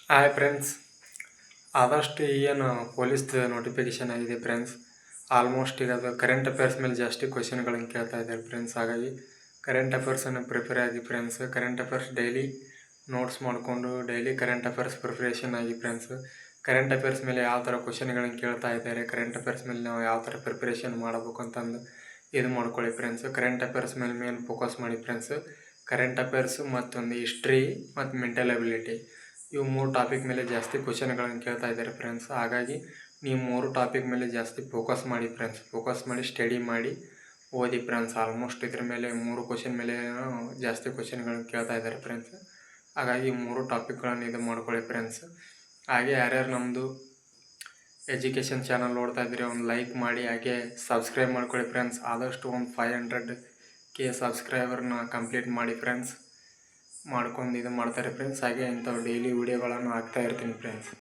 Hi friends, ಆದಷ್ಟು ಏನು ಪೊಲೀಸ್ದು notification ಆಗಿದೆ ಫ್ರೆಂಡ್ಸ್. ಆಲ್ಮೋಸ್ಟ್ ಈಗ ಅದು ಕರೆಂಟ್ ಅಫೇರ್ಸ್ ಮೇಲೆ ಜಾಸ್ತಿ ಕ್ವಶನ್ಗಳನ್ನು ಕೇಳ್ತಾ ಇದ್ದಾರೆ ಫ್ರೆಂಡ್ಸ್. ಹಾಗಾಗಿ ಕರೆಂಟ್ ಅಫೇರ್ಸನ್ನು ಪ್ರಿಪೇರ್ ಆಗಿ friends. Current affairs daily notes ಮಾಡಿಕೊಂಡು ಡೈಲಿ ಕರೆಂಟ್ ಅಫೇರ್ಸ್ ಪ್ರಿಪ್ರೇಷನ್ ಆಗಿ ಫ್ರೆಂಡ್ಸ್. ಕರೆಂಟ್ ಅಫೇರ್ಸ್ ಮೇಲೆ ಯಾವ ಥರ ಕ್ವಶನ್ಗಳನ್ನು ಕೇಳ್ತಾ ಇದ್ದಾರೆ, ಕರೆಂಟ್ ಅಫೇರ್ಸ್ ಮೇಲೆ ನಾವು ಯಾವ ಥರ ಪ್ರಿಪ್ರೇಷನ್ ಮಾಡಬೇಕು ಅಂತಂದು ಇದು ಮಾಡ್ಕೊಳ್ಳಿ ಫ್ರೆಂಡ್ಸ್. ಕರೆಂಟ್ ಅಫೇರ್ಸ್ ಮೇಲೆ ಮೇನ್ ಫೋಕಸ್ ಮಾಡಿ ಫ್ರೆಂಡ್ಸ್. ಕರೆಂಟ್ ಅಫೇರ್ಸು ಮತ್ತೊಂದು ಹಿಸ್ಟ್ರಿ ಮತ್ತು ಮೆಂಟಲ್ ಅಬಿಲಿಟಿ, ಇವು 3 ಟಾಪಿಕ್ ಮೇಲೆ ಜಾಸ್ತಿ ಕ್ವಶನ್ಗಳನ್ನು ಕೇಳ್ತಾ ಇದ್ದಾರೆ ಫ್ರೆಂಡ್ಸ್. ಹಾಗಾಗಿ ನೀವು 3 ಟಾಪಿಕ್ ಮೇಲೆ ಜಾಸ್ತಿ ಫೋಕಸ್ ಮಾಡಿ ಫ್ರೆಂಡ್ಸ್. ಫೋಕಸ್ ಮಾಡಿ ಸ್ಟಡಿ ಮಾಡಿ ಓದಿ ಫ್ರೆಂಡ್ಸ್. ಆಲ್ಮೋಸ್ಟ್ ಇದ್ರ ಮೇಲೆ 3 ಕ್ವಶನ್ ಮೇಲೆ ಜಾಸ್ತಿ ಕ್ವಶನ್ಗಳನ್ನು ಕೇಳ್ತಾ ಇದ್ದಾರೆ ಫ್ರೆಂಡ್ಸ್. ಹಾಗಾಗಿ 3 ಟಾಪಿಕ್ಗಳನ್ನು ಇದು ಮಾಡ್ಕೊಳ್ಳಿ ಫ್ರೆಂಡ್ಸ್. ಹಾಗೆ ಯಾರ್ಯಾರು ನಮ್ಮದು ಎಜುಕೇಷನ್ ಚಾನಲ್ ನೋಡ್ತಾ ಇದ್ದೀರಿ ಒಂದು ಲೈಕ್ ಮಾಡಿ, ಹಾಗೆ ಸಬ್ಸ್ಕ್ರೈಬ್ ಮಾಡ್ಕೊಳ್ಳಿ ಫ್ರೆಂಡ್ಸ್. ಆದಷ್ಟು ಒಂದು 500K ಸಬ್ಸ್ಕ್ರೈಬರ್ನ ಕಂಪ್ಲೀಟ್ ಮಾಡಿ ಫ್ರೆಂಡ್ಸ್. ಮಾಡ್ಕೊಂಡು ಇದು ಮಾಡ್ತಾರೆ ಫ್ರೆಂಡ್ಸ್. ಹಾಗೆ ಇಂಥವು ಡೈಲಿ ವೀಡಿಯೋಗಳನ್ನು ಹಾಕ್ತಾ ಇರ್ತೀನಿ ಫ್ರೆಂಡ್ಸ್.